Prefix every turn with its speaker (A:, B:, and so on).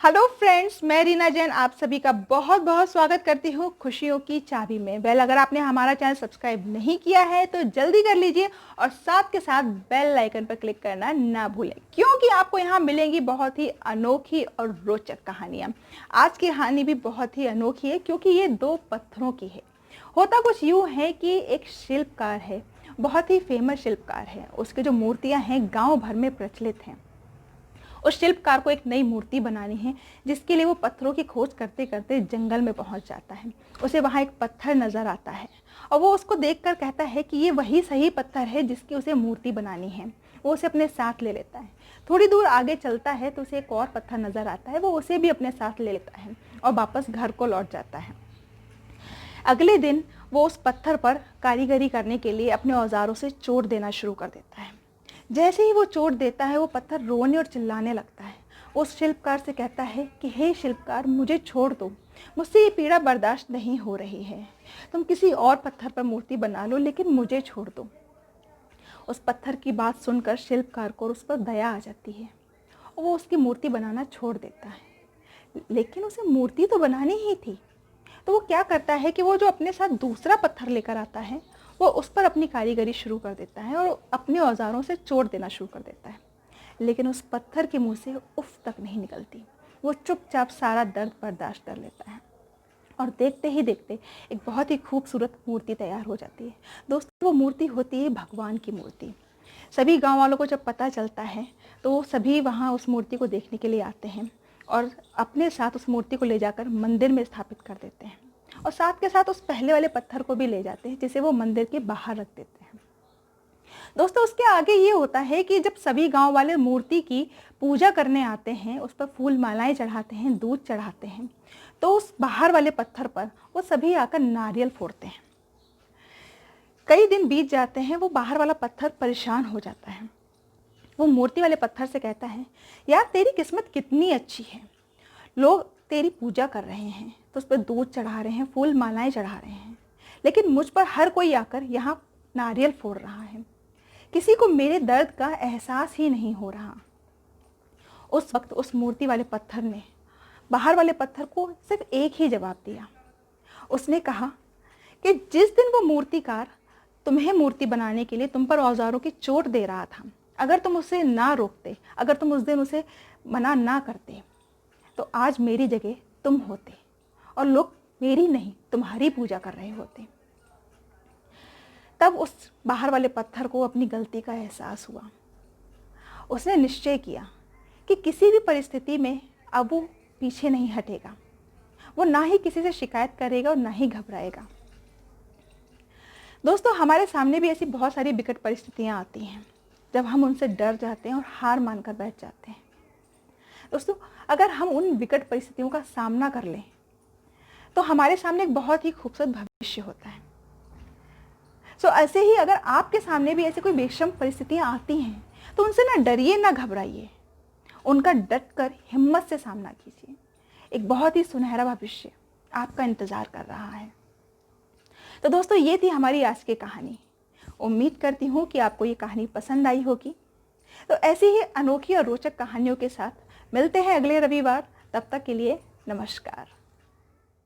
A: Hello friends, मैं रीना जैन आप सभी का बहुत बहुत स्वागत करती हूँ खुशियों की चाबी में। अगर आपने हमारा चैनल सब्सक्राइब नहीं किया है तो जल्दी कर लीजिए और साथ के साथ बेल आइकन पर क्लिक करना ना भूलें, क्योंकि आपको यहाँ मिलेंगी बहुत ही अनोखी और रोचक कहानियाँ। आज की कहानी भी बहुत ही अनोखी है क्योंकि ये दो पत्थरों की है। होता कुछ यूँ है कि एक शिल्पकार है, बहुत ही फेमस शिल्पकार है। उसके जो मूर्तियाँ हैं गाँव भर में प्रचलित हैं। उस शिल्पकार को एक नई मूर्ति बनानी है, जिसके लिए वो पत्थरों की खोज करते करते जंगल में पहुंच जाता है। उसे वहां एक पत्थर नज़र आता है और वो उसको देखकर कहता है कि ये वही सही पत्थर है जिसकी उसे मूर्ति बनानी है। वो उसे अपने साथ ले लेता है। थोड़ी दूर आगे चलता है तो उसे एक और पत्थर नज़र आता है। वो उसे भी अपने साथ ले लेता है और वापस घर को लौट जाता है। अगले दिन वो उस पत्थर पर कारीगरी करने के लिए अपने औजारों से चोट देना शुरू कर देता है। जैसे ही वो चोट देता है वो पत्थर रोने और चिल्लाने लगता है। उस शिल्पकार से कहता है कि हे शिल्पकार, मुझे छोड़ दो, मुझसे ये पीड़ा बर्दाश्त नहीं हो रही है। तुम किसी और पत्थर पर मूर्ति बना लो, लेकिन मुझे छोड़ दो। उस पत्थर की बात सुनकर शिल्पकार को उस पर दया आ जाती है और वो उसकी मूर्ति बनाना छोड़ देता है। लेकिन उसे मूर्ति तो बनानी ही थी। तो वो क्या करता है कि वो जो अपने साथ दूसरा पत्थर लेकर आता है वो उस पर अपनी कारीगरी शुरू कर देता है और अपने औजारों से चोट देना शुरू कर देता है। लेकिन उस पत्थर के मुंह से उफ तक नहीं निकलती। वो चुपचाप सारा दर्द बर्दाश्त कर लेता है और देखते ही देखते एक बहुत ही खूबसूरत मूर्ति तैयार हो जाती है। दोस्तों, वो मूर्ति होती है भगवान की मूर्ति। सभी गांव वालों को जब पता चलता है तो सभी वहाँ उस मूर्ति को देखने के लिए आते हैं और अपने साथ उस मूर्ति को ले जाकर मंदिर में स्थापित कर देते हैं और साथ के साथ उस पहले वाले पत्थर को भी ले जाते हैं, जिसे वो मंदिर के बाहर रख देते हैं। दोस्तों, उसके आगे ये होता है कि जब सभी गांव वाले मूर्ति की पूजा करने आते हैं, उस पर फूल मालाएं चढ़ाते हैं, दूध चढ़ाते हैं, तो उस बाहर वाले पत्थर पर वो सभी आकर नारियल फोड़ते हैं। कई दिन बीत जाते हैं, वो बाहर वाला पत्थर परेशान हो जाता है। वो मूर्ति वाले पत्थर से कहता है, यार तेरी किस्मत कितनी अच्छी है, लोग तेरी पूजा कर रहे हैं, तो उस पर दूध चढ़ा रहे हैं, फूल मालाएं चढ़ा रहे हैं, लेकिन मुझ पर हर कोई आकर यहाँ नारियल फोड़ रहा है। किसी को मेरे दर्द का एहसास ही नहीं हो रहा। उस वक्त उस मूर्ति वाले पत्थर ने बाहर वाले पत्थर को सिर्फ एक ही जवाब दिया। उसने कहा कि जिस दिन वो मूर्तिकार तुम्हें मूर्ति बनाने के लिए तुम पर औजारों की चोट दे रहा था, अगर तुम उसे ना रोकते, अगर तुम उस दिन उसे मना ना करते, तो आज मेरी जगह तुम होते और लोग मेरी नहीं तुम्हारी पूजा कर रहे होते। तब उस बाहर वाले पत्थर को अपनी गलती का एहसास हुआ। उसने निश्चय किया कि किसी भी परिस्थिति में अब वो पीछे नहीं हटेगा। वो ना ही किसी से शिकायत करेगा और ना ही घबराएगा। दोस्तों, हमारे सामने भी ऐसी बहुत सारी विकट परिस्थितियां आती हैं जब हम उनसे डर जाते हैं और हार मानकर बैठ जाते हैं। दोस्तों, अगर हम उन विकट परिस्थितियों का सामना कर लें तो हमारे सामने एक बहुत ही खूबसूरत भविष्य होता है। ऐसे ही अगर आपके सामने भी ऐसी कोई विषम परिस्थितियां आती हैं तो उनसे ना डरिए ना घबराइए, उनका डटकर हिम्मत से सामना कीजिए। एक बहुत ही सुनहरा भविष्य आपका इंतजार कर रहा है। तो दोस्तों, ये थी हमारी आज की कहानी। उम्मीद करती हूँ कि आपको ये कहानी पसंद आई होगी। तो ऐसी ही अनोखी और रोचक कहानियों के साथ मिलते हैं अगले रविवार। तब तक के लिए नमस्कार।